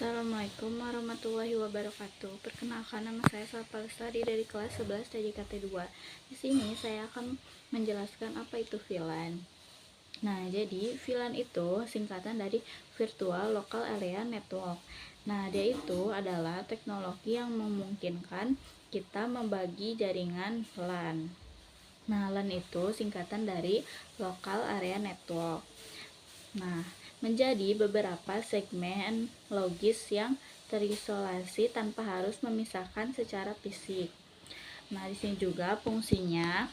Assalamualaikum warahmatullahi wabarakatuh. Perkenalkan, nama saya Salpa Lestari dari kelas 11 TJKT 2. Di sini saya akan menjelaskan apa itu VLAN. Nah, jadi VLAN itu singkatan dari Virtual Local Area Network. Nah, dia itu adalah teknologi yang memungkinkan kita membagi jaringan LAN. Nah, LAN itu singkatan dari Local Area Network. Nah, menjadi beberapa segmen logis yang terisolasi tanpa harus memisahkan secara fisik. Nah, di sini juga fungsinya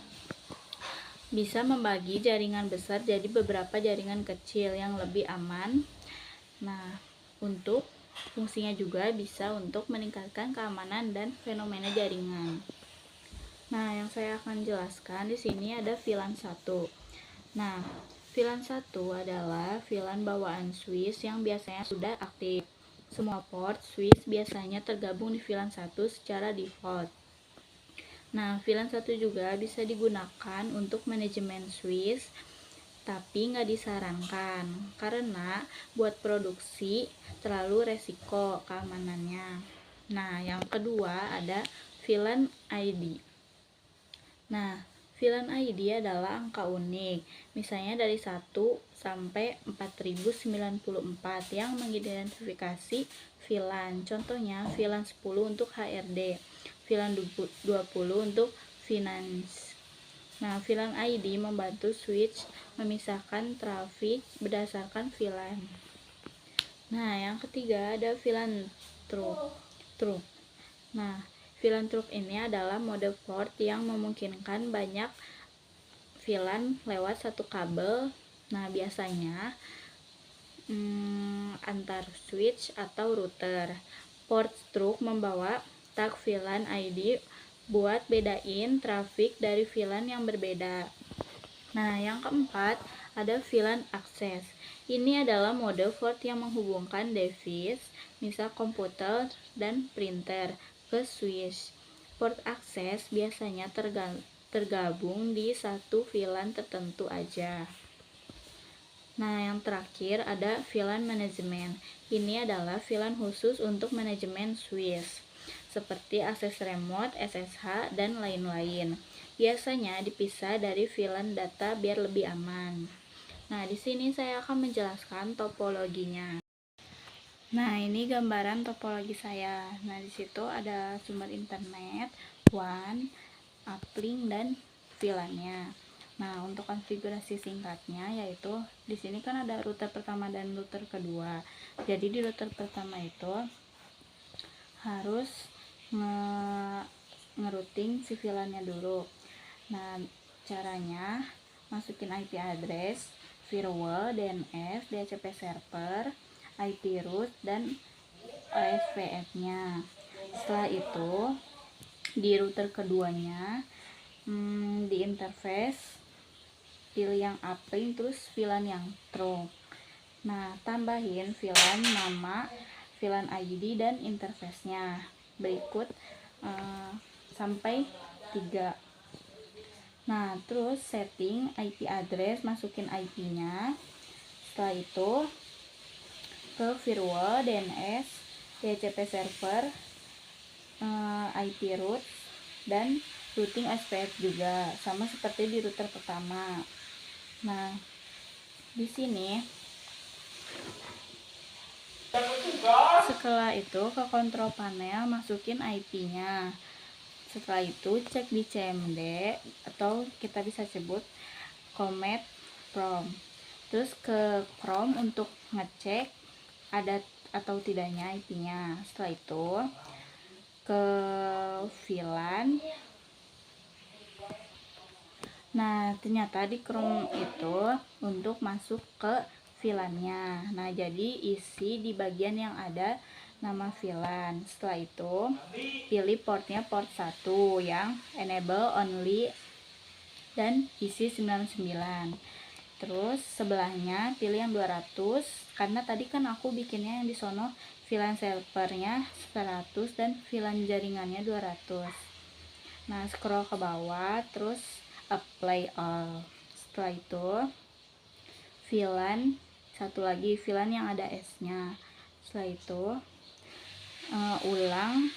bisa membagi jaringan besar jadi beberapa jaringan kecil yang lebih aman. Nah, untuk fungsinya juga bisa untuk meningkatkan keamanan dan fenomena jaringan. Nah, yang saya akan jelaskan di sini ada VLAN 1. Nah, VLAN 1 adalah VLAN bawaan Swiss yang biasanya sudah aktif. Semua port Swiss biasanya tergabung di VLAN 1 secara default. Nah, VLAN 1 juga bisa digunakan untuk manajemen Swiss, tapi nggak disarankan karena buat produksi terlalu resiko keamanannya. Nah, yang kedua ada VLAN ID. Nah, VLAN ID adalah angka unik, misalnya dari 1 sampai 4094 yang mengidentifikasi VLAN. Contohnya VLAN 10 untuk HRD, VLAN 20 untuk finance. Nah, VLAN ID membantu switch memisahkan trafik berdasarkan VLAN. Nah, yang ketiga ada VLAN truk. Nah, VLAN truk ini adalah mode port yang memungkinkan banyak VLAN lewat satu kabel. Nah, biasanya antar switch atau router. Port truk membawa tag VLAN ID buat bedain trafik dari VLAN yang berbeda. Nah, yang keempat ada VLAN akses. Ini adalah mode port yang menghubungkan device, misal komputer dan printer, ke switch. Port akses biasanya tergabung di satu VLAN tertentu aja. Nah, yang terakhir ada VLAN manajemen. Ini adalah VLAN khusus untuk manajemen switch, seperti akses remote, SSH, dan lain-lain. Biasanya dipisah dari VLAN data biar lebih aman. Nah, di sini saya akan menjelaskan topologinya. Nah, ini gambaran topologi saya. Nah, di situ ada sumber internet, WAN, uplink, dan VLAN-nya. Nah, untuk konfigurasi singkatnya yaitu di sini kan ada router pertama dan router kedua. Jadi di router pertama itu harus ngerouting si VLAN-nya dulu. Nah, caranya masukin IP address, firewall, DNS, DHCP server, IP root, dan OSPF-nya. Setelah itu di router keduanya di interface pilih yang uplink, terus VLAN yang trunk. Nah, tambahin VLAN nama, VLAN ID, dan interface-nya berikut sampai 3. Nah, terus setting IP address, masukin IP-nya. Setelah itu ke firewall, DNS, DHCP server, IP root, dan routing SPF juga, sama seperti di router pertama. Nah, di sini setelah itu ke kontrol panel, masukin IP-nya. Setelah itu cek di CMD atau kita bisa sebut command prompt. Terus ke Chrome untuk ngecek ada atau tidaknya IP-nya. Setelah itu ke VLAN. Nah, ternyata di Chrome itu untuk masuk ke VLAN-nya. Nah, jadi isi di bagian yang ada nama VLAN. Setelah itu pilih portnya port 1 yang enable only dan isi 99. Terus sebelahnya pilih yang 200 karena tadi kan aku bikinnya yang di sono VLAN servernya 100 dan VLAN jaringannya 200. Nah, scroll ke bawah terus apply all. Setelah itu VLAN satu lagi, VLAN yang ada S-nya. Setelah itu ulang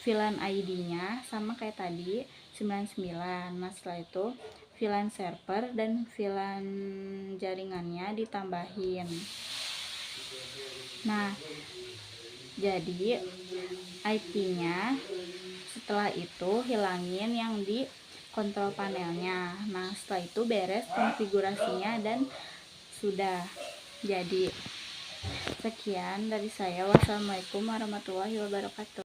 VLAN ID-nya sama kayak tadi 99. Nah setelah itu VLAN server dan VLAN jaringannya ditambahin. Nah jadi IP-nya setelah itu hilangin yang di kontrol panelnya. Nah setelah itu beres konfigurasinya dan sudah jadi. Sekian dari saya. Wassalamualaikum warahmatullahi wabarakatuh.